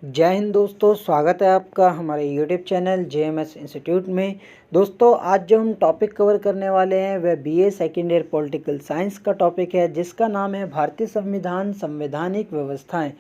जय हिंद दोस्तों, स्वागत है आपका हमारे यूट्यूब चैनल जेएमएस इंस्टीट्यूट में। दोस्तों, आज जो हम टॉपिक कवर करने वाले हैं वह BA second year political science का टॉपिक है, जिसका नाम है भारतीय संविधान संवैधानिक व्यवस्थाएं।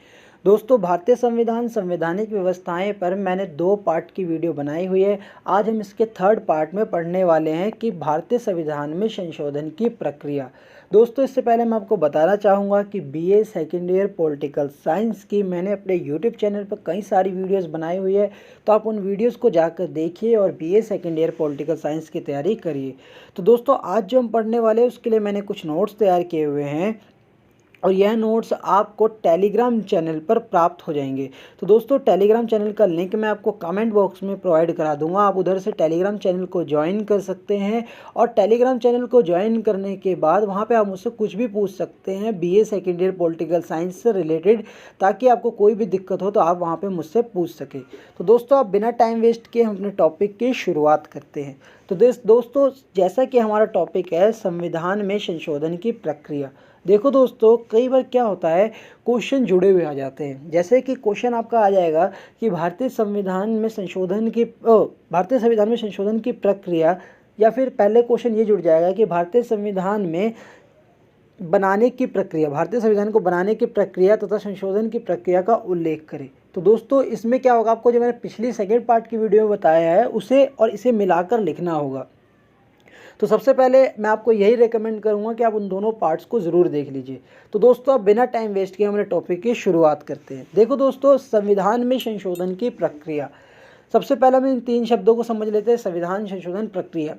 दोस्तों, भारतीय संविधान संवैधानिक व्यवस्थाएं पर मैंने 2 पार्ट की वीडियो बनाई हुई है। आज हम इसके 3rd पार्ट में पढ़ने वाले हैं कि भारतीय संविधान में संशोधन की प्रक्रिया। दोस्तों, इससे पहले मैं आपको बताना चाहूँगा कि BA second year political science की मैंने अपने यूट्यूब चैनल पर कई सारी वीडियोस बनाई हुई है, तो आप उन वीडियोस को जाकर देखिए और BA second year political science की तैयारी करिए। तो दोस्तों, आज जो हम पढ़ने वाले हैं उसके लिए मैंने कुछ नोट्स तैयार किए हुए हैं और यह नोट्स आपको टेलीग्राम चैनल पर प्राप्त हो जाएंगे। तो दोस्तों, टेलीग्राम चैनल का लिंक मैं आपको कमेंट बॉक्स में प्रोवाइड करा दूंगा। आप उधर से टेलीग्राम चैनल को ज्वाइन कर सकते हैं और टेलीग्राम चैनल को ज्वाइन करने के बाद वहां पे आप मुझसे कुछ भी पूछ सकते हैं BA second year political science से रिलेटेड, ताकि आपको कोई भी दिक्कत हो तो आप वहाँ पर मुझसे पूछ सके। तो दोस्तों, आप बिना टाइम वेस्ट किए हम अपने टॉपिक की शुरुआत करते हैं। तो दोस्तों, जैसा कि हमारा टॉपिक है संविधान में संशोधन की प्रक्रिया। देखो दोस्तों, कई बार क्या होता है, क्वेश्चन जुड़े हुए आ जाते हैं। जैसे कि क्वेश्चन आपका आ जाएगा कि भारतीय संविधान में संशोधन की प्रक्रिया, या फिर पहले क्वेश्चन ये जुड़ जाएगा कि भारतीय संविधान को बनाने की प्रक्रिया तथा संशोधन की प्रक्रिया का उल्लेख करें। तो दोस्तों, इसमें क्या होगा, आपको जो मैंने पिछली 2nd पार्ट की वीडियो में बताया है उसे और इसे मिलाकर लिखना होगा। तो सबसे पहले मैं आपको यही रेकमेंड करूंगा कि आप उन दोनों पार्ट्स को ज़रूर देख लीजिए। तो दोस्तों, अब बिना टाइम वेस्ट किए हमारे टॉपिक की शुरुआत करते हैं। देखो दोस्तों, संविधान में संशोधन की प्रक्रिया। सबसे पहले हम इन 3 शब्दों को समझ लेते हैं। संविधान, संशोधन, प्रक्रिया।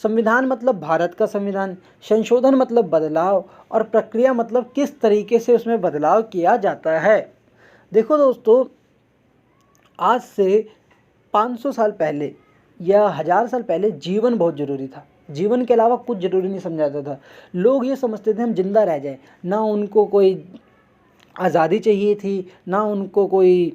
संविधान मतलब भारत का संविधान, संशोधन मतलब बदलाव, और प्रक्रिया मतलब किस तरीके से उसमें बदलाव किया जाता है। देखो दोस्तों, आज से 500 साल पहले या 1000 साल पहले जीवन बहुत ज़रूरी था। जीवन के अलावा कुछ ज़रूरी नहीं समझा जाता था। लोग ये समझते थे हम जिंदा रह जाए, ना उनको कोई आज़ादी चाहिए थी, ना उनको कोई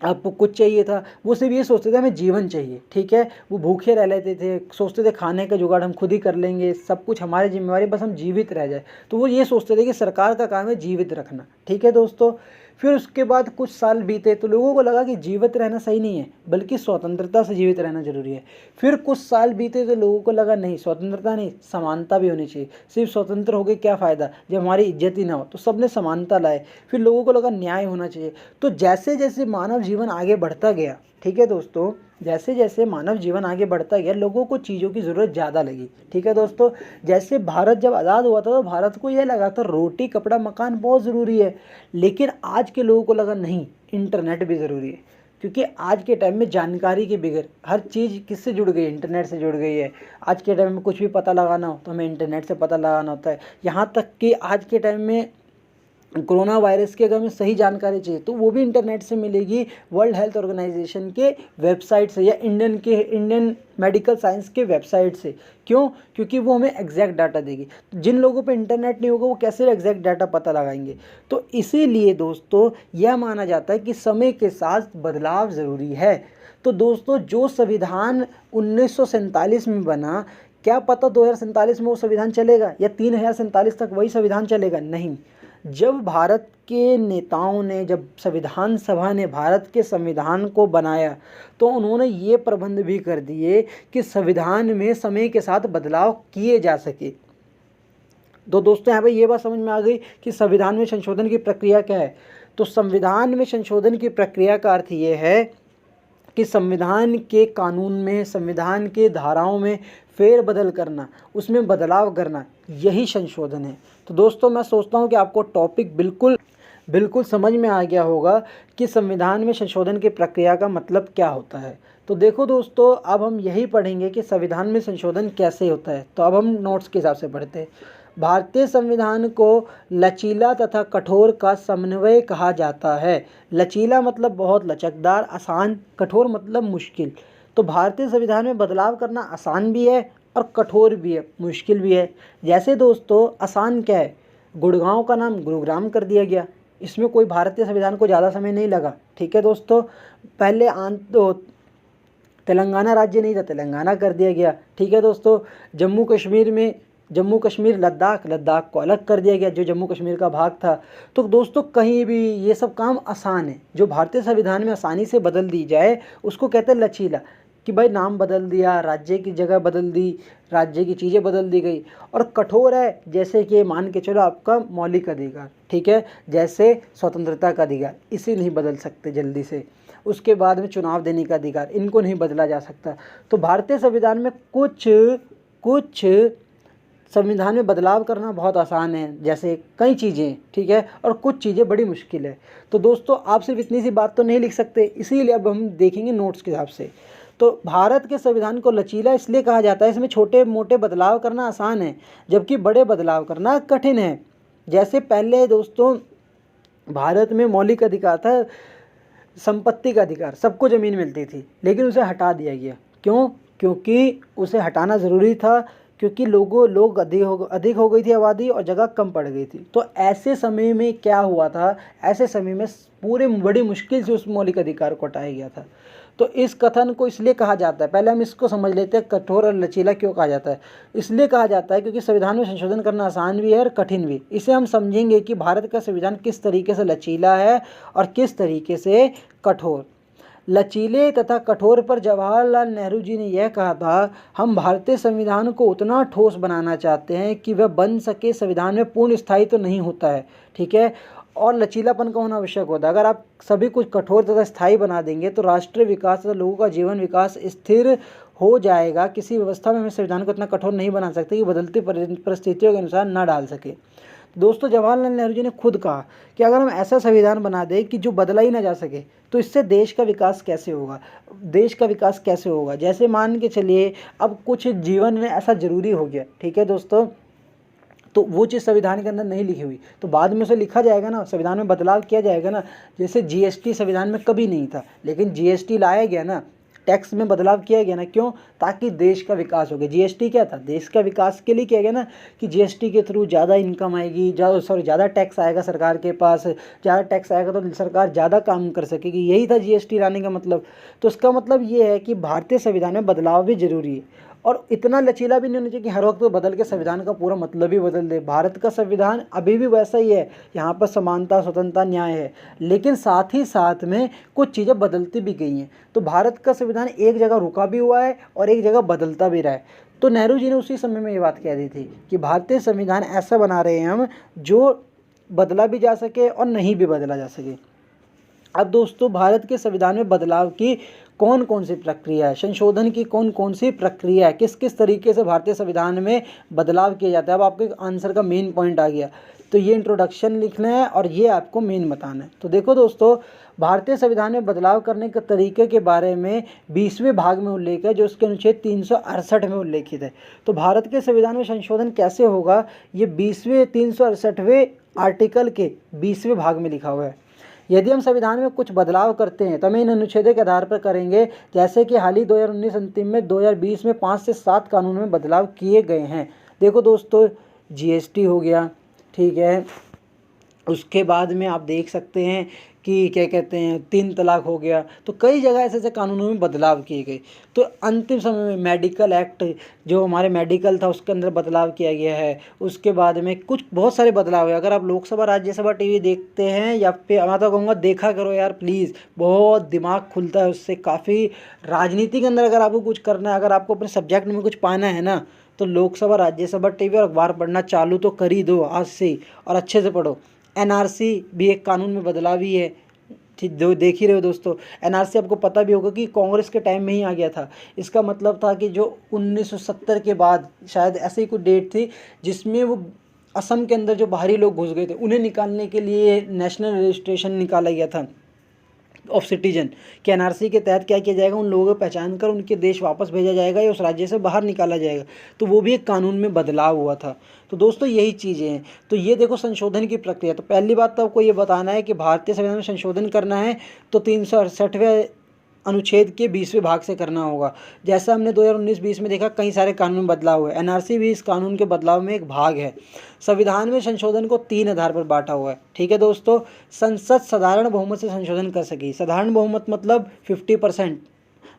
आपको कुछ चाहिए था। वो सिर्फ ये सोचते थे हमें जीवन चाहिए, ठीक है। वो भूखे रह लेते थे, सोचते थे खाने का जुगाड़ हम खुद ही कर लेंगे, सब कुछ हमारी जिम्मेवारी, बस हम जीवित रह जाए। तो वो ये सोचते थे कि सरकार का काम है जीवित रखना, ठीक है दोस्तों। फिर उसके बाद कुछ साल बीते तो लोगों को लगा कि जीवित रहना सही नहीं है, बल्कि स्वतंत्रता से जीवित रहना जरूरी है। फिर कुछ साल बीते तो लोगों को लगा नहीं, स्वतंत्रता नहीं, समानता भी होनी चाहिए। सिर्फ स्वतंत्र होकर क्या फ़ायदा जब हमारी इज्जत ही ना हो। तो सबने समानता लाए। फिर लोगों को लगा न्याय होना चाहिए। तो जैसे जैसे मानव जीवन आगे बढ़ता गया, ठीक है दोस्तों, जैसे जैसे मानव जीवन आगे बढ़ता गया, लोगों को चीज़ों की ज़रूरत ज़्यादा लगी, ठीक है दोस्तों। जैसे भारत जब आज़ाद हुआ था तो भारत को यह लगा था रोटी कपड़ा मकान बहुत ज़रूरी है, लेकिन आज के लोगों को लगा नहीं, इंटरनेट भी ज़रूरी है। क्योंकि आज के टाइम में जानकारी के बगैर हर चीज़ किससे जुड़ गई, इंटरनेट से जुड़ गई है। आज के टाइम में कुछ भी पता लगाना हो तो हमें इंटरनेट से पता लगाना होता है। यहाँ तक कि आज के टाइम में कोरोना वायरस की अगर हमें सही जानकारी चाहिए तो वो भी इंटरनेट से मिलेगी, वर्ल्ड हेल्थ ऑर्गेनाइजेशन के वेबसाइट से या इंडियन मेडिकल साइंस के वेबसाइट से। क्यों? क्योंकि वो हमें एग्जैक्ट डाटा देगी। जिन लोगों पे इंटरनेट नहीं होगा वो कैसे एग्जैक्ट डाटा पता लगाएंगे। तो इसीलिए दोस्तों, यह माना जाता है कि समय के साथ बदलाव ज़रूरी है। तो दोस्तों, जो संविधान 1947 में बना, क्या पता 2047 में वो संविधान चलेगा या 3047 तक वही संविधान चलेगा? नहीं। जब भारत के नेताओं ने, जब संविधान सभा ने भारत के संविधान को बनाया, तो उन्होंने ये प्रबंध भी कर दिए कि संविधान में समय के साथ बदलाव किए जा सके। तो दोस्तों, यहाँ पे ये बात समझ में आ गई कि संविधान में संशोधन की प्रक्रिया क्या है। तो संविधान में संशोधन की प्रक्रिया का अर्थ ये है कि संविधान के कानून में, संविधान के धाराओं में फेरबदल करना, उसमें बदलाव करना, यही संशोधन है। तो दोस्तों, मैं सोचता हूँ कि आपको टॉपिक बिल्कुल समझ में आ गया होगा कि संविधान में संशोधन की प्रक्रिया का मतलब क्या होता है। तो देखो दोस्तों, अब हम यही पढ़ेंगे कि संविधान में संशोधन कैसे होता है। तो अब हम नोट्स के हिसाब से पढ़ते हैं। भारतीय संविधान को लचीला तथा कठोर का समन्वय कहा जाता है। लचीला मतलब बहुत लचकदार, आसान, कठोर मतलब मुश्किल। तो भारतीय संविधान में बदलाव करना आसान भी है और कठोर भी है, मुश्किल भी है। जैसे दोस्तों, आसान क्या है, गुड़गांव का नाम गुरुग्राम कर दिया गया। इसमें कोई भारतीय संविधान को ज़्यादा समय नहीं लगा, ठीक है दोस्तों। पहले तेलंगाना राज्य नहीं था, तेलंगाना कर दिया गया, ठीक है दोस्तों। जम्मू कश्मीर में जम्मू कश्मीर लद्दाख को अलग कर दिया गया, जो जम्मू कश्मीर का भाग था। तो दोस्तों कहीं भी ये सब काम आसान है, जो भारतीय संविधान में आसानी से बदल दी जाए उसको कहते हैं लचीला, कि भाई नाम बदल दिया, राज्य की जगह बदल दी, राज्य की चीज़ें बदल दी गई। और कठोर है, जैसे कि मान के चलो आपका मौलिक अधिकार, ठीक है, जैसे स्वतंत्रता का अधिकार, इसे नहीं बदल सकते जल्दी से। उसके बाद में चुनाव देने का अधिकार, इनको नहीं बदला जा सकता। तो भारतीय संविधान में कुछ संविधान में बदलाव करना बहुत आसान है, जैसे कई चीज़ें, ठीक है, और कुछ चीज़ें बड़ी मुश्किल है। तो दोस्तों आप सिर्फ इतनी सी बात तो नहीं लिख सकते, इसीलिए अब हम देखेंगे नोट्स के हिसाब से। तो भारत के संविधान को लचीला इसलिए कहा जाता है, इसमें छोटे मोटे बदलाव करना आसान है, जबकि बड़े बदलाव करना कठिन है। जैसे पहले दोस्तों भारत में मौलिक अधिकार था, संपत्ति का अधिकार, सबको ज़मीन मिलती थी, लेकिन उसे हटा दिया गया। क्यों? क्योंकि उसे हटाना ज़रूरी था, क्योंकि लोग अधिक हो गई थी आबादी और जगह कम पड़ गई थी। तो ऐसे समय में क्या हुआ था, ऐसे समय में पूरे बड़ी मुश्किल से उस मौलिक अधिकार को हटाया गया था। तो इस कथन को इसलिए कहा जाता है, पहले हम इसको समझ लेते हैं, कठोर और लचीला क्यों कहा जाता है। इसलिए कहा जाता है क्योंकि संविधान में संशोधन करना आसान भी है और कठिन भी। इसे हम समझेंगे कि भारत का संविधान किस तरीके से लचीला है और किस तरीके से कठोर। लचीले तथा कठोर पर जवाहरलाल नेहरू जी ने यह कहा था, हम भारतीय संविधान को उतना ठोस बनाना चाहते हैं कि वह बन सके। संविधान में पूर्ण स्थायी तो नहीं होता है, ठीक है, और लचीलापन का होना आवश्यक होता है। अगर आप सभी कुछ कठोर तथा स्थायी बना देंगे तो राष्ट्रीय विकास तथा लोगों का जीवन विकास स्थिर हो जाएगा। किसी व्यवस्था में हम संविधान को इतना कठोर नहीं बना सकते कि बदलती परिस्थितियों के अनुसार न डाल सके। दोस्तों जवाहरलाल नेहरू जी ने खुद कहा कि अगर हम ऐसा संविधान बना दें कि जो बदला ही ना जा सके, तो इससे देश का विकास कैसे होगा, देश का विकास कैसे होगा। जैसे मान के चलिए अब कुछ जीवन में ऐसा ज़रूरी हो गया, ठीक है दोस्तों, तो वो चीज़ संविधान के अंदर नहीं लिखी हुई तो बाद में उसे लिखा जाएगा ना, संविधान में बदलाव किया जाएगा ना। जैसे जीएसटी संविधान में कभी नहीं था, लेकिन जीएसटी लाया गया ना, टैक्स में बदलाव किया गया ना। क्यों? ताकि देश का विकास हो गया। जीएसटी क्या था? देश का विकास के लिए किया गया ना, कि जीएसटी के थ्रू ज़्यादा इनकम आएगी, ज़्यादा टैक्स आएगा सरकार के पास, ज़्यादा टैक्स आएगा तो सरकार ज़्यादा काम कर सकेगी। यही था जीएसटी लाने का मतलब। तो इसका मतलब ये है कि भारतीय संविधान में बदलाव भी जरूरी है, और इतना लचीला भी नहीं होना चाहिए कि हर वक्त तो बदल के संविधान का पूरा मतलब ही बदल दे। भारत का संविधान अभी भी वैसा ही है, यहाँ पर समानता, स्वतंत्रता, न्याय है, लेकिन साथ ही साथ में कुछ चीज़ें बदलती भी गई हैं। तो भारत का संविधान एक जगह रुका भी हुआ है और एक जगह बदलता भी रहा है। तो नेहरू जी ने उसी समय में ये बात कह दी थी कि भारतीय संविधान ऐसा बना रहे हैं हम जो बदला भी जा सके और नहीं भी बदला जा सके। अब दोस्तों भारत के संविधान में बदलाव की कौन कौन सी प्रक्रिया है, संशोधन की कौन कौन सी प्रक्रिया है, किस किस तरीके से भारतीय संविधान में बदलाव किया जाता है। अब आपके आंसर का मेन पॉइंट आ गया, तो ये इंट्रोडक्शन लिखना है और ये आपको मेन बताना है। तो देखो दोस्तों, भारतीय संविधान में बदलाव करने के तरीके के बारे में 20वें भाग में उल्लेख है, जो उसके अनुच्छेद 368 में उल्लेखित है। तो भारत के संविधान में संशोधन कैसे होगा, ये 368वें आर्टिकल के 20वें भाग में लिखा हुआ है। यदि हम संविधान में कुछ बदलाव करते हैं तो हम इन अनुच्छेदों के आधार पर करेंगे, जैसे कि हाल ही 2019 अंतिम में 2020 में 5 से 7 कानून में बदलाव किए गए हैं। देखो दोस्तों, जीएसटी हो गया, ठीक है, उसके बाद में आप देख सकते हैं कि क्या कहते हैं 3 तलाक हो गया। तो कई जगह ऐसे ऐसे कानूनों में बदलाव किए गए। तो अंतिम समय में मेडिकल एक्ट, जो हमारे मेडिकल था उसके अंदर बदलाव किया गया है। उसके बाद में कुछ बहुत सारे बदलाव है। अगर आप लोकसभा राज्यसभा टीवी देखते हैं, या फिर मैं तो कहूँगा देखा करो यार प्लीज़, बहुत दिमाग खुलता है उससे। काफ़ी राजनीति के अंदर अगर आपको कुछ करना है, अगर आपको अपने सब्जेक्ट में कुछ पाना है ना, तो लोकसभा राज्यसभा टीवी और अखबार पढ़ना चालू तो कर ही दो आज से, और अच्छे से पढ़ो। एनआरसी भी एक कानून में बदलाव ही है, ठीक, देख ही रहे हो दोस्तों। एनआरसी आपको पता भी होगा कि कांग्रेस के टाइम में ही आ गया था। इसका मतलब था कि जो 1970 के बाद शायद ऐसे ही कुछ डेट थी जिसमें वो असम के अंदर जो बाहरी लोग घुस गए थे उन्हें निकालने के लिए नेशनल रजिस्ट्रेशन निकाला गया था ऑफ सिटीजन, कि एनआरसी के तहत क्या किया जाएगा, उन लोगों को पहचान कर उनके देश वापस भेजा जाएगा या उस राज्य से बाहर निकाला जाएगा। तो वो भी एक कानून में बदलाव हुआ था। तो दोस्तों यही चीज़ें हैं। तो ये देखो संशोधन की प्रक्रिया। तो पहली बात तो आपको ये बताना है कि भारतीय संविधान में संशोधन करना है तो 368वें अनुच्छेद के 20वें भाग से करना होगा। जैसा हमने 2019-20 में देखा, कई सारे कानून में बदलाव हुए। एनआरसी भी इस कानून के बदलाव में एक भाग है। संविधान में संशोधन को 3 आधार पर बांटा हुआ है, ठीक है दोस्तों। संसद साधारण बहुमत से संशोधन कर सकेगी। साधारण बहुमत मतलब 50%।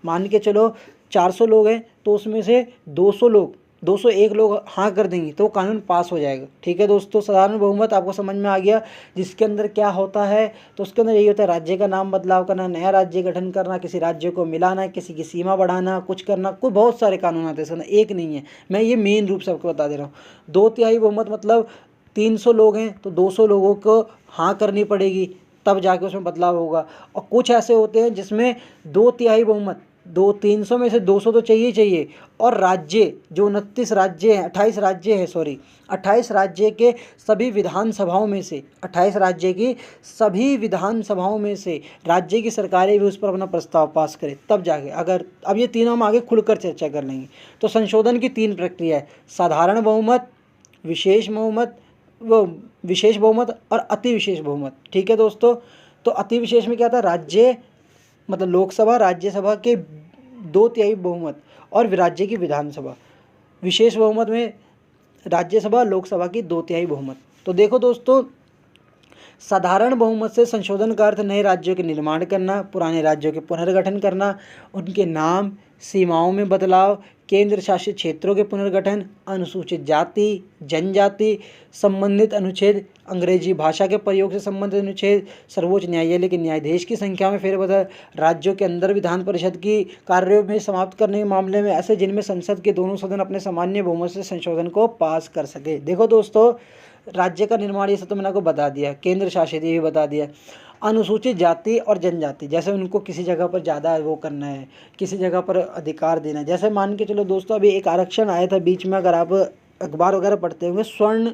मान के चलो 400 लोग हैं तो उसमें से 200 लोग 201 लोग हाँ कर देंगे तो कानून पास हो जाएगा। ठीक है दोस्तों, साधारण बहुमत आपको समझ में आ गया, जिसके अंदर क्या होता है, तो उसके अंदर यही होता है राज्य का नाम बदलाव करना, नया राज्य गठन करना, किसी राज्य को मिलाना, किसी की सीमा बढ़ाना, कुछ करना, कोई बहुत सारे कानून आते हैं इसके अंदर, एक नहीं है। मैं ये मेन रूप से आपको बता दे रहा हूँ। 2/3 बहुमत मतलब 300 लोग हैं तो 200 लोगों को हाँ करनी पड़ेगी, तब जाके उसमें बदलाव होगा। और कुछ ऐसे होते हैं जिसमें 2/3 बहुमत, 300 में से 200 तो चाहिए चाहिए, और राज्य जो 29 राज्य हैं, 28 राज्य हैं, सॉरी 28 राज्य के सभी विधानसभाओं में से, 28 राज्य की सभी विधानसभाओं में से राज्य की सरकारें भी उस पर अपना प्रस्ताव पास करें, तब जाके अगर, अब ये तीनों हम आगे खुलकर चर्चा कर लेंगे। तो संशोधन की 3 प्रक्रिया है, साधारण बहुमत, विशेष बहुमत, वो विशेष बहुमत और अति विशेष बहुमत। ठीक है दोस्तों, तो अति विशेष में क्या था, राज्य मतलब लोकसभा राज्यसभा के 2/3 बहुमत और राज्य की विधानसभा। विशेष बहुमत में राज्यसभा लोकसभा की 2/3 बहुमत। तो देखो दोस्तों, साधारण बहुमत से संशोधन का अर्थ नए राज्यों के निर्माण करना, पुराने राज्यों के पुनर्गठन करना, उनके नाम सीमाओं में बदलाव, केंद्र शासित क्षेत्रों के पुनर्गठन, अनुसूचित जाति जनजाति संबंधित अनुच्छेद, अंग्रेजी भाषा के प्रयोग से संबंधित अनुच्छेद, सर्वोच्च न्यायालय के न्यायाधीश की संख्या में फेरबदल, राज्यों के अंदर विधान परिषद की कार्यों में समाप्त करने के मामले में ऐसे जिनमें संसद के दोनों सदन अपने सामान्य बहुमत से संशोधन को पास कर सके। देखो दोस्तों, राज्य का निर्माण ये सब तो मैंने आपको बता दिया, केंद्र शासित ये भी बता दिया। अनुसूचित जाति और जनजाति, जैसे उनको किसी जगह पर ज़्यादा वो करना है, किसी जगह पर अधिकार देना है, जैसे मान के चलो दोस्तों, अभी एक आरक्षण आया था बीच में, अगर आप अखबार वगैरह पढ़ते होंगे, स्वर्ण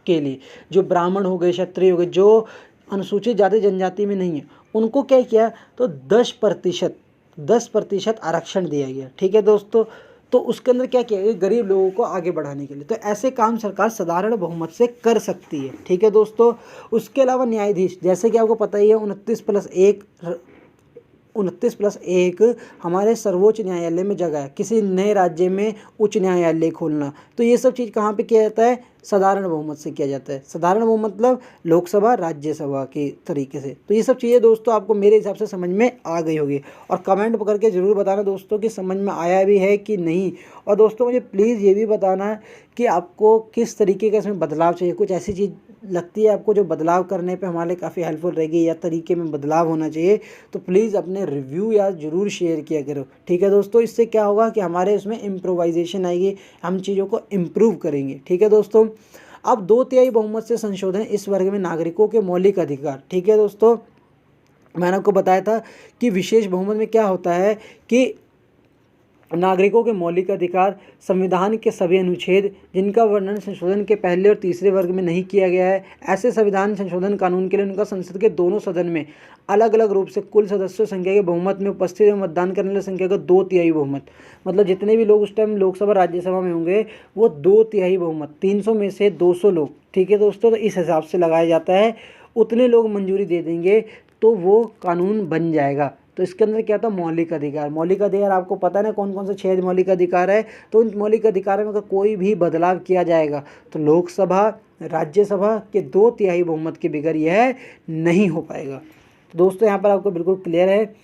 के लिए, जो ब्राह्मण हो गए, क्षत्रिय हो गए, जो अनुसूचित जाति जनजाति में नहीं है, उनको क्या किया, तो 10% आरक्षण दिया गया। ठीक है दोस्तों, तो उसके अंदर क्या किया गया, गरीब लोगों को आगे बढ़ाने के लिए। तो ऐसे काम सरकार साधारण बहुमत से कर सकती है। ठीक है दोस्तों, उसके अलावा न्यायाधीश, जैसे कि आपको पता ही है, 29+1 हमारे सर्वोच्च न्यायालय में जगह है, किसी नए राज्य में उच्च न्यायालय खोलना, तो ये सब चीज़ कहाँ पे किया जाता है, साधारण बहुमत से किया जाता है। साधारण बहुमत मतलब लोकसभा राज्यसभा के तरीके से। तो ये सब चीज़ें दोस्तों आपको मेरे हिसाब से समझ में आ गई होगी, और कमेंट करके ज़रूर बताना दोस्तों कि समझ में आया भी है कि नहीं। और दोस्तों मुझे प्लीज़ ये भी बताना कि आपको किस तरीके का इसमें बदलाव चाहिए, कुछ ऐसी चीज़ लगती है आपको जो बदलाव करने पे हमारे लिए काफ़ी हेल्पफुल रहेगी, या तरीके में बदलाव होना चाहिए, तो प्लीज़ अपने रिव्यू या ज़रूर शेयर किया करो। ठीक है दोस्तों, इससे क्या होगा कि हमारे उसमें इम्प्रोवाइजेशन आएगी, हम चीज़ों को इम्प्रूव करेंगे। ठीक है दोस्तों, अब 2/3 बहुमत से संशोधन इस वर्ग में नागरिकों के मौलिक अधिकार। ठीक है दोस्तों, मैंने आपको बताया था कि विशेष बहुमत में क्या होता है कि नागरिकों के मौलिक अधिकार, संविधान के सभी अनुच्छेद जिनका वर्णन संशोधन के पहले और तीसरे वर्ग में नहीं किया गया है, ऐसे संविधान संशोधन कानून के लिए उनका संसद के दोनों सदन में अलग अलग रूप से कुल सदस्यों संख्या के बहुमत में उपस्थित एवं मतदान करने वाली संख्या का 2/3 बहुमत, मतलब जितने भी लोग उस टाइम लोकसभा राज्यसभा में होंगे वो 2/3 बहुमत, 300 में से 200 लोग। ठीक है दोस्तों, तो इस हिसाब से लगाया जाता है, उतने लोग मंजूरी दे देंगे तो वो कानून बन जाएगा। तो इसके अंदर क्या था, मौलिक अधिकार। मौलिक अधिकार आपको पता है ना कौन कौन से 6 मौलिक अधिकार है, तो उन मौलिक अधिकारों में अगर कोई भी बदलाव किया जाएगा तो लोकसभा राज्यसभा के 2/3 बहुमत के बगैर यह नहीं हो पाएगा। तो दोस्तों यहाँ पर आपको बिल्कुल क्लियर है।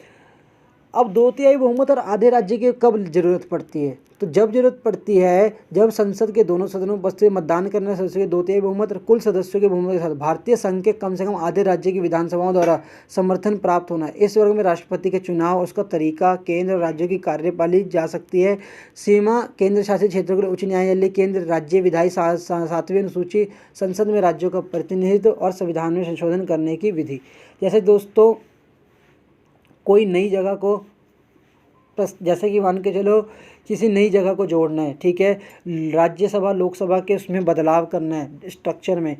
अब 2/3 बहुमत और आधे राज्य की कब जरूरत पड़ती है, तो जब जरूरत पड़ती है जब संसद के दोनों सदनों में उपस्थित मतदान करने सदस्यों के 2/3 बहुमत और कुल सदस्यों के बहुमत के साथ भारतीय संघ के कम से कम आधे राज्य की विधानसभाओं द्वारा समर्थन प्राप्त होना है। इस वर्ग में राष्ट्रपति के चुनाव, उसका तरीका, केंद्र और राज्यों की कार्यपाली जा सकती है, सीमा, केंद्र शासित क्षेत्रों के लिए उच्च न्यायालय, केंद्र राज्य विधायी 7वीं अनुसूची, संसद में राज्यों का प्रतिनिधित्व और संविधान में संशोधन करने की विधि। जैसे दोस्तों कोई नई जगह को, जैसे कि मान के चलो किसी नई जगह को जोड़ना है, ठीक है, राज्यसभा लोकसभा के उसमें बदलाव करना है, स्ट्रक्चर में,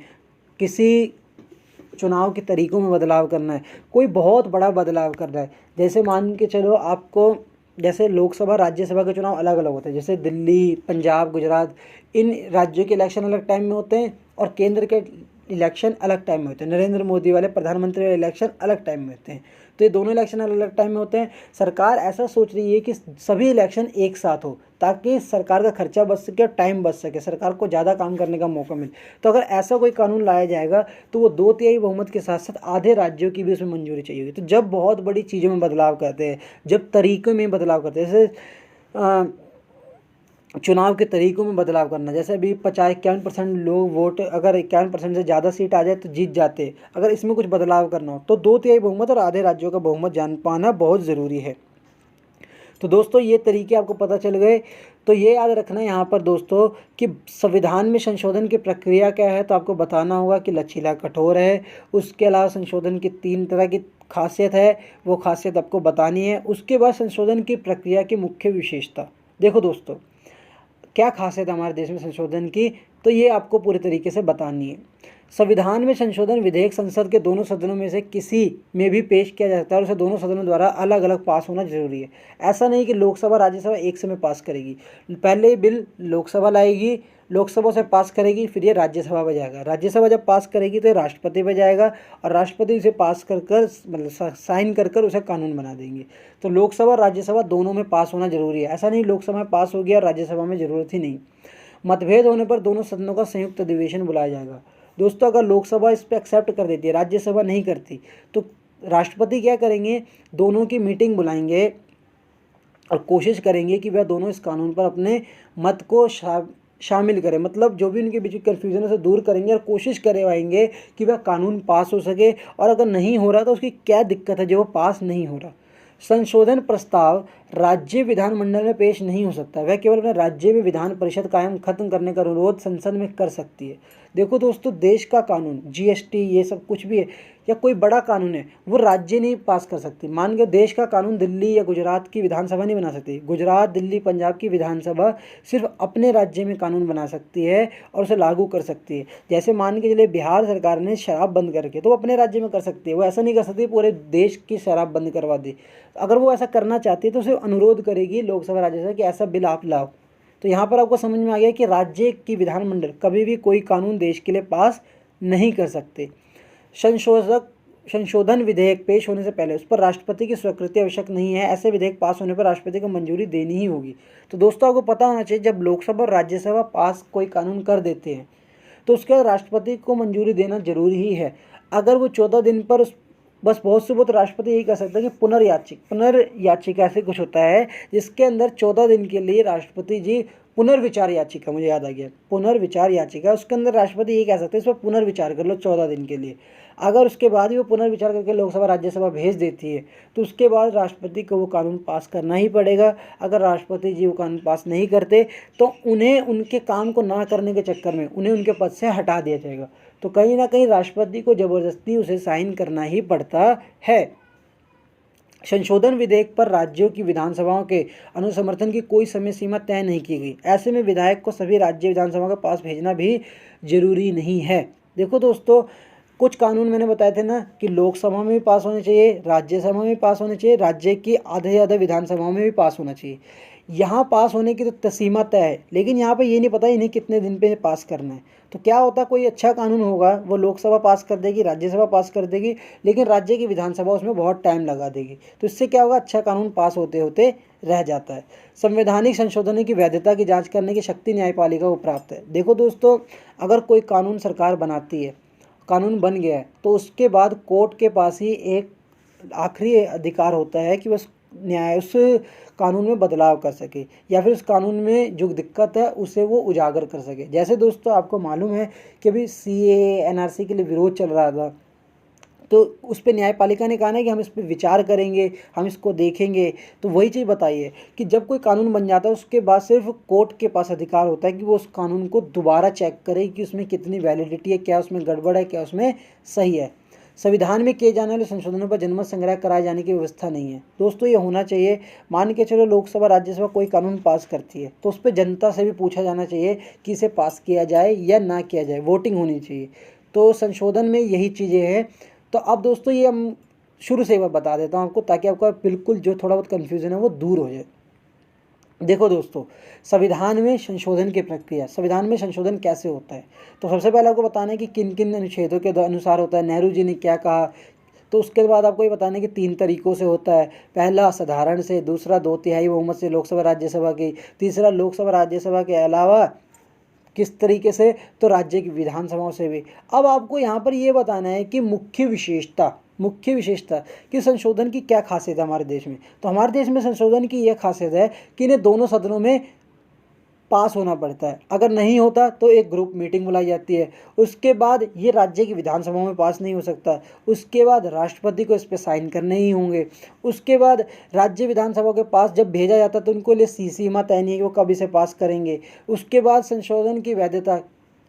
किसी चुनाव के तरीक़ों में बदलाव करना है, कोई बहुत बड़ा बदलाव करना है, जैसे मान के चलो आपको, जैसे लोकसभा राज्यसभा के चुनाव अलग अलग होते हैं, जैसे दिल्ली, पंजाब, गुजरात, इन राज्यों के इलेक्शन अलग टाइम में होते हैं और केंद्र के इलेक्शन अलग टाइम में होते हैं, नरेंद्र मोदी वाले प्रधानमंत्री वाले इलेक्शन अलग टाइम में होते हैं, तो ये दोनों इलेक्शन अलग अलग टाइम में होते हैं। सरकार ऐसा सोच रही है कि सभी इलेक्शन एक साथ हो ताकि सरकार का खर्चा बच सके और टाइम बच सके, सरकार को ज़्यादा काम करने का मौका मिले। तो अगर ऐसा कोई कानून लाया जाएगा तो वो 2/3 बहुमत के साथ साथ आधे राज्यों की भी उसमें मंजूरी चाहिए होगी। तो जब बहुत बड़ी चीज़ों में बदलाव करते हैं, जब तरीक़े में बदलाव करते हैं, जैसे चुनाव के तरीकों में बदलाव करना। जैसे अभी 51% लोग वोट, अगर 51% से ज़्यादा सीट आ जाए तो जीत जाते। अगर इसमें कुछ बदलाव करना हो तो 2/3 बहुमत और आधे राज्यों का बहुमत जान पाना बहुत ज़रूरी है। तो दोस्तों ये तरीके आपको पता चल गए। तो ये याद रखना है यहाँ पर दोस्तों कि संविधान में संशोधन की प्रक्रिया क्या है, तो आपको बताना होगा कि लचीला, कठोर है। उसके अलावा संशोधन की 3 तरह की खासियत है, वो खासियत आपको बतानी है। उसके बाद संशोधन की प्रक्रिया की मुख्य विशेषता। देखो दोस्तों क्या खासियत है हमारे देश में संशोधन की, तो ये आपको पूरे तरीके से बतानी है। संविधान में संशोधन विधेयक संसद के दोनों सदनों में से किसी में भी पेश किया जा सकता है और उसे दोनों सदनों द्वारा अलग अलग पास होना जरूरी है। ऐसा नहीं कि लोकसभा राज्यसभा एक समय पास करेगी। पहले बिल लोकसभा लाएगी, लोकसभा से पास करेगी, फिर ये राज्यसभा में जाएगा। राज्यसभा जब पास करेगी तो ये राष्ट्रपति पे जाएगा और राष्ट्रपति उसे पास कर मतलब साइन कर उसे कानून बना देंगे। तो लोकसभा और राज्यसभा दोनों में पास होना जरूरी है। ऐसा नहीं लोकसभा में पास हो गया और राज्यसभा में ज़रूरत ही नहीं। मतभेद होने पर दोनों सदनों का संयुक्त अधिवेशन बुलाया जाएगा। दोस्तों अगर लोकसभा इस पर एक्सेप्ट कर देती है, राज्यसभा नहीं करती, तो राष्ट्रपति क्या करेंगे, दोनों की मीटिंग बुलाएंगे और कोशिश करेंगे कि वह दोनों इस कानून पर अपने मत को शामिल करें। मतलब जो भी उनके बीच कन्फ्यूजन है उसे दूर करेंगे और कोशिश करवाएंगे कि वह कानून पास हो सके। और अगर नहीं हो रहा तो उसकी क्या दिक्कत है जो वो पास नहीं हो रहा। संशोधन प्रस्ताव राज्य विधानमंडल में पेश नहीं हो सकता, वह केवल अपने राज्य में विधान परिषद कायम खत्म करने का अनुरोध संसद में कर सकती है। देखो दोस्तों देश का कानून, जीएसटी, ये सब कुछ भी है या कोई बड़ा कानून है, वो राज्य नहीं पास कर सकती। मान के देश का कानून दिल्ली या गुजरात की विधानसभा नहीं बना सकती। गुजरात, दिल्ली, पंजाब की विधानसभा सिर्फ अपने राज्य में कानून बना सकती है और उसे लागू कर सकती है। जैसे मान के चलिए बिहार सरकार ने शराब बंद करके, तो वो अपने राज्य में कर सकती है, वो ऐसा नहीं कर सकती पूरे देश की शराब बंद करवा दे। अगर वो ऐसा करना चाहती है तो उसे अनुरोध करेगी लोकसभा राज्यसभा कि ऐसा बिल आप लाओ। तो यहाँ पर आपको समझ में आ गया कि राज्य की विधानमंडल कभी भी कोई कानून देश के लिए पास नहीं कर सकते। संशोधन विधेयक पेश होने से पहले उस पर राष्ट्रपति की स्वीकृति आवश्यक नहीं है। ऐसे विधेयक पास होने पर राष्ट्रपति को मंजूरी देनी ही होगी। तो दोस्तों आपको पता होना चाहिए जब लोकसभा और राज्यसभा पास कोई कानून कर देते हैं तो उसके बाद राष्ट्रपति को मंजूरी देना जरूरी ही है। अगर वो 14 दिन पर बस बहुत से बहुत राष्ट्रपति यही कह सकता है कि पुनर्याचिका ऐसे कुछ होता है जिसके अंदर 14 दिन के लिए राष्ट्रपति जी पुनर्विचार याचिका, मुझे याद आ गया, पुनर्विचार याचिका, उसके अंदर राष्ट्रपति ये कह सकते हैं इस पर पुनर्विचार कर लो 14 दिन के लिए। अगर उसके बाद भी वो पुनर्विचार करके लोकसभा राज्यसभा भेज देती है तो उसके बाद राष्ट्रपति को वो कानून पास करना ही पड़ेगा। अगर राष्ट्रपति जी वो कानून पास नहीं करते तो उन्हें उनके काम को ना करने के चक्कर में उन्हें उनके पद से हटा दिया जाएगा। तो कहीं ना कहीं राष्ट्रपति को ज़बरदस्ती उसे साइन करना ही पड़ता है। संशोधन विधेयक पर राज्यों की विधानसभाओं के अनुसमर्थन की कोई समय सीमा तय नहीं की गई। ऐसे में विधायक को सभी राज्य विधानसभाओं के पास भेजना भी जरूरी नहीं है। देखो दोस्तों कुछ कानून मैंने बताए थे ना कि लोकसभा में भी पास होने चाहिए, राज्यसभा में भी पास होने चाहिए, राज्य की आधे से ज़्यादा विधानसभाओं में भी पास होना चाहिए। यहाँ पास होने की तो सीमा तय है, लेकिन यहाँ पे ये नहीं पता इन्हें कितने दिन पे पास करना है। तो क्या होता, कोई अच्छा कानून होगा वो लोकसभा पास कर देगी, राज्यसभा पास कर देगी, लेकिन राज्य की विधानसभा उसमें बहुत टाइम लगा देगी। तो इससे क्या होगा, अच्छा कानून पास होते होते रह जाता है। संवैधानिक संशोधनों की वैधता की जाँच करने की शक्ति न्यायपालिका को प्राप्त है। देखो दोस्तों अगर कोई कानून सरकार बनाती है, कानून बन गया है, तो उसके बाद कोर्ट के पास ही एक आखिरी अधिकार होता है कि बस न्याय उस कानून में बदलाव कर सके या फिर उस कानून में जो दिक्कत है उसे वो उजागर कर सके। जैसे दोस्तों आपको मालूम है कि अभी CAA NRC के लिए विरोध चल रहा था, तो उस पर न्यायपालिका ने कहा ना कि हम इस पर विचार करेंगे, हम इसको देखेंगे। तो वही चीज़ बताइए कि जब कोई कानून बन जाता है उसके बाद सिर्फ कोर्ट के पास अधिकार होता है कि वो उस कानून को दोबारा चेक करे कि उसमें कितनी वैलिडिटी है, क्या उसमें गड़बड़ है, क्या उसमें सही है। संविधान में किए जाने वाले संशोधनों पर जनमत संग्रह कराए जाने की व्यवस्था नहीं है। दोस्तों ये होना चाहिए। मान के चलो लोकसभा राज्यसभा कोई कानून पास करती है तो उस पर जनता से भी पूछा जाना चाहिए कि इसे पास किया जाए या ना किया जाए, वोटिंग होनी चाहिए। तो संशोधन में यही चीज़ें हैं। तो अब दोस्तों ये हम शुरू से एक बार बता देता हूँ आपको, ताकि आपका बिल्कुल जो थोड़ा बहुत कन्फ्यूज़न है वो दूर हो जाए। देखो दोस्तों संविधान में संशोधन की प्रक्रिया, संविधान में संशोधन कैसे होता है, तो सबसे पहले आपको बताना है कि किन किन अनुच्छेदों के अनुसार होता है, नेहरू जी ने क्या कहा। तो उसके बाद आपको ये बताना है कि 3 तरीकों से होता है। पहला साधारण से, दूसरा 2/3 बहुमत से लोकसभा राज्यसभा की, तीसरा लोकसभा राज्यसभा के अलावा किस तरीके से, तो राज्य की विधानसभाओं से भी। अब आपको यहाँ पर ये बताना है कि मुख्य विशेषता कि संशोधन की क्या खासियत है हमारे देश में। तो हमारे देश में संशोधन की यह खासियत है कि इन्हें दोनों सदनों में पास होना पड़ता है। अगर नहीं होता तो एक ग्रुप मीटिंग बुलाई जाती है। उसके बाद ये राज्य की विधानसभा में पास नहीं हो सकता। उसके बाद राष्ट्रपति को इस पर साइन करने ही होंगे। उसके बाद राज्य विधानसभा के पास जब भेजा जाता है तो उनको लिए सीमा तय नहीं है कि वो कब इसे पास करेंगे। उसके बाद संशोधन की वैधता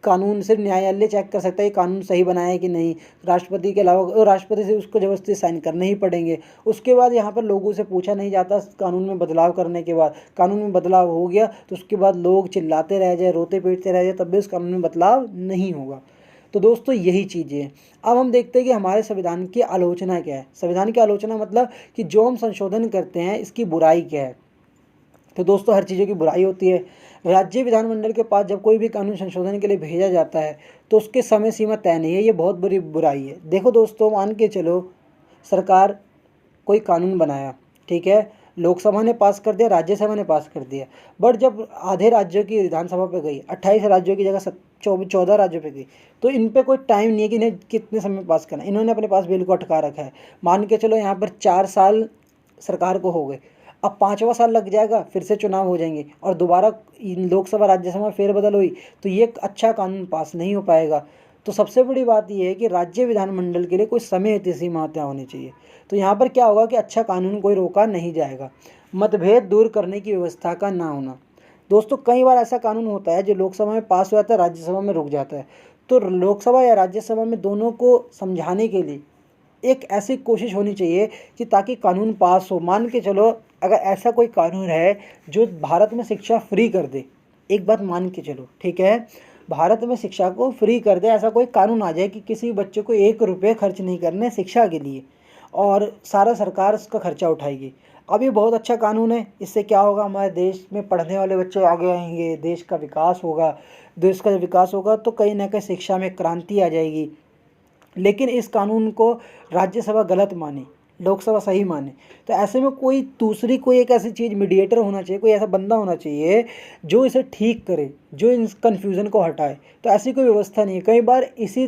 कानून सिर्फ न्यायालय चेक कर सकता है, कानून सही बनाया है कि नहीं। राष्ट्रपति के अलावा राष्ट्रपति से उसको जबरदस्ती साइन करने ही पड़ेंगे। उसके बाद यहाँ पर लोगों से पूछा नहीं जाता। कानून में बदलाव करने के बाद कानून में बदलाव हो गया तो उसके बाद लोग चिल्लाते रह जाए, रोते पीटते रह जाए, तब भी उस कानून में बदलाव नहीं होगा। तो दोस्तों यही चीज़ें हैं। अब हम देखते हैं कि हमारे संविधान की आलोचना क्या है। संविधान की आलोचना मतलब कि जो हम संशोधन करते हैं इसकी बुराई क्या है। तो दोस्तों हर चीज़ों की बुराई होती है। राज्य विधानमंडल के पास जब कोई भी कानून संशोधन के लिए भेजा जाता है तो उसके समय सीमा तय नहीं है। ये बहुत बड़ी बुराई है। देखो दोस्तों, मान के चलो सरकार कोई कानून बनाया, ठीक है, लोकसभा ने पास कर दिया, राज्यसभा ने पास कर दिया, बट जब आधे राज्यों की विधानसभा पे गई, 28 राज्यों की जगह 14 राज्यों पे गई, तो इन पे कोई टाइम नहीं है कि इन्हें कितने समय में पास करना। इन्होंने अपने पास बिल को अटका रखा है। मान के चलो यहाँ पर 4 साल सरकार को हो गए, अब 5वां साल लग जाएगा, फिर से चुनाव हो जाएंगे और दोबारा लोकसभा राज्यसभा में फेरबदल हुई तो ये एक अच्छा कानून पास नहीं हो पाएगा। तो सबसे बड़ी बात यह है कि राज्य विधानमंडल के लिए कोई समय सीमा तय होनी चाहिए। तो यहाँ पर क्या होगा कि अच्छा कानून कोई रोका नहीं जाएगा। मतभेद दूर करने की व्यवस्था का ना होना। दोस्तों कई बार ऐसा कानून होता है जो लोकसभा में पास हो जाता है, राज्यसभा में रुक जाता है। तो लोकसभा या राज्यसभा में दोनों को समझाने के लिए एक ऐसी कोशिश होनी चाहिए कि ताकि कानून पास हो। मान के चलो अगर ऐसा कोई कानून है जो भारत में शिक्षा फ्री कर दे, एक बात मान के चलो, ठीक है, भारत में शिक्षा को फ्री कर दे, ऐसा कोई कानून आ जाए कि किसी बच्चे को 1 रुपये खर्च नहीं करने शिक्षा के लिए और सारा सरकार उसका खर्चा उठाएगी। अब ये बहुत अच्छा कानून है। इससे क्या होगा, हमारे देश में पढ़ने वाले बच्चे आगे आएंगे, देश का विकास होगा। देश का जब विकास होगा तो कहीं ना कहीं शिक्षा में क्रांति आ जाएगी। लेकिन इस कानून को राज्यसभा गलत माने, लोकसभा सही माने, तो ऐसे में कोई दूसरी कोई एक ऐसी चीज़ मीडिएटर होना चाहिए, कोई ऐसा बंदा होना चाहिए जो इसे ठीक करे, जो इन कन्फ्यूज़न को हटाए। तो ऐसी कोई व्यवस्था नहीं है। कई बार इसी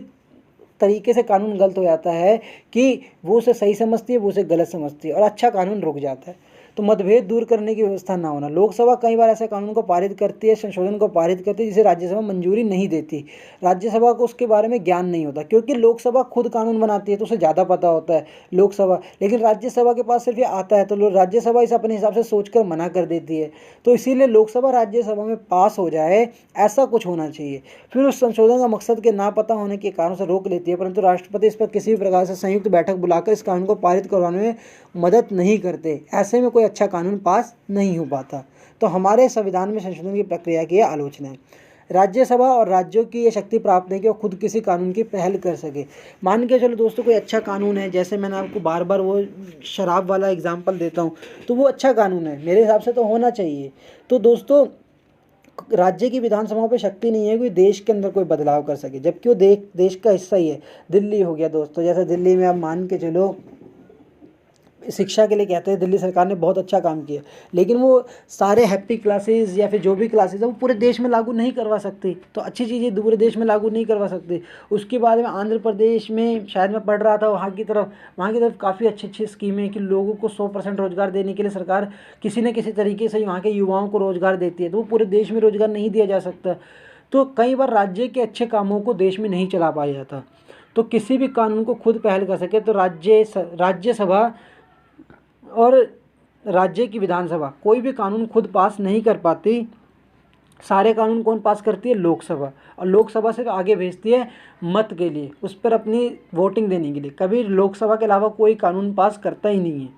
तरीके से कानून गलत हो जाता है कि वो उसे सही समझती है, वो उसे गलत समझती है और अच्छा कानून रुक जाता है। तो मतभेद दूर करने की व्यवस्था ना होना। लोकसभा कई बार ऐसे कानून को पारित करती है, संशोधन को पारित करती है जिसे राज्यसभा मंजूरी नहीं देती। राज्यसभा को उसके बारे में ज्ञान नहीं होता, क्योंकि लोकसभा खुद कानून बनाती है तो उसे ज़्यादा पता होता है लोकसभा, लेकिन राज्यसभा के पास सिर्फ ये आता है तो राज्यसभा इसे अपने हिसाब से सोचकर मना कर देती है। तो इसीलिए लोकसभा राज्यसभा में पास हो जाए ऐसा कुछ होना चाहिए। फिर उस संशोधन का मकसद के ना पता होने के कारण से रोक लेती है, परंतु राष्ट्रपति इस पर किसी भी प्रकार से संयुक्त बैठक बुलाकर इस कानून को पारित करवाने में मदद नहीं करते। ऐसे में कोई अच्छा कानून पास नहीं हो पाता। तो हमारे संविधान में संशोधन की प्रक्रिया की आलोचना है। राज्यसभा और राज्यों की ये शक्ति प्राप्त नहीं कि वो खुद किसी कानून की पहल कर सके। मान के चलो दोस्तों कोई अच्छा कानून है, जैसे मैंने आपको बार बार वो शराब वाला एग्जाम्पल देता हूँ, तो वो अच्छा कानून है, मेरे हिसाब से तो होना चाहिए। तो दोस्तों राज्य की विधानसभाओं पे शक्ति नहीं है कोई देश के अंदर कोई बदलाव कर सके, जबकि वो देश का हिस्सा ही है। दिल्ली हो गया दोस्तों, जैसे दिल्ली में आप मान के चलो शिक्षा के लिए कहते हैं दिल्ली सरकार ने बहुत अच्छा काम किया, लेकिन वो सारे हैप्पी क्लासेस या फिर जो भी क्लासेस है वो पूरे देश में लागू नहीं करवा सकती। तो अच्छी चीज़ें पूरे देश में लागू नहीं करवा सकते। उसके बाद में आंध्र प्रदेश में शायद मैं पढ़ रहा था, वहाँ की तरफ काफ़ी अच्छी स्कीमें हैं कि लोगों को 100% रोजगार देने के लिए सरकार किसी न किसी तरीके से वहाँ के युवाओं को रोजगार देती है। तो वो पूरे देश में रोजगार नहीं दिया जा सकता। तो कई बार राज्य के अच्छे कामों को देश में नहीं चला पाया जाता। तो किसी भी कानून को खुद पहल कर सके तो राज्यसभा और राज्य की विधानसभा कोई भी कानून खुद पास नहीं कर पाती। सारे कानून कौन पास करती है? लोकसभा। और लोकसभा से आगे भेजती है मत के लिए, उस पर अपनी वोटिंग देने के लिए। कभी लोकसभा के अलावा कोई कानून पास करता ही नहीं है।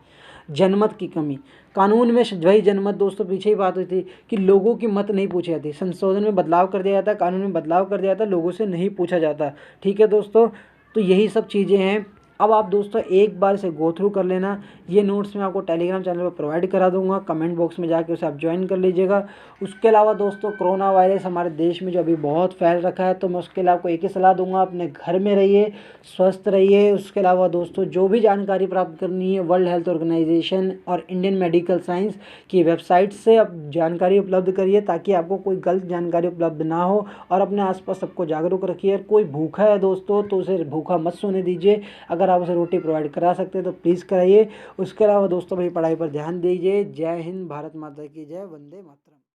जनमत की कमी, कानून में वही जनमत दोस्तों पीछे ही बात हुई थी कि लोगों की मत नहीं पूछी जाती। संशोधन में बदलाव कर दिया जाता, कानून में बदलाव कर दिया जाता, लोगों से नहीं पूछा जाता। ठीक है दोस्तों, तो यही सब चीज़ें हैं। अब आप दोस्तों एक बार इसे गो थ्रू कर लेना। ये नोट्स मैं आपको टेलीग्राम चैनल पर प्रोवाइड करा दूंगा, कमेंट बॉक्स में जाके उसे आप ज्वाइन कर लीजिएगा। उसके अलावा दोस्तों कोरोना वायरस हमारे देश में जो अभी बहुत फैल रखा है, तो मैं उसके लिए आपको एक ही सलाह दूंगा, अपने घर में रहिए, स्वस्थ रहिए। उसके अलावा दोस्तों जो भी जानकारी प्राप्त करनी है वर्ल्ड हेल्थ ऑर्गेनाइजेशन और इंडियन मेडिकल साइंस की वेबसाइट से आप जानकारी उपलब्ध करिए, ताकि आपको कोई गलत जानकारी उपलब्ध ना हो। और अपने आसपास सबको जागरूक रखिए। कोई भूखा है दोस्तों तो उसे भूखा मत सोने दीजिए। अगर आप उसे रोटी प्रोवाइड करा सकते हैं तो प्लीज़ कराइए। उसके अलावा दोस्तों मेरी पढ़ाई पर ध्यान दीजिए। जय हिंद, भारत माता की जय, वंदे मातरम।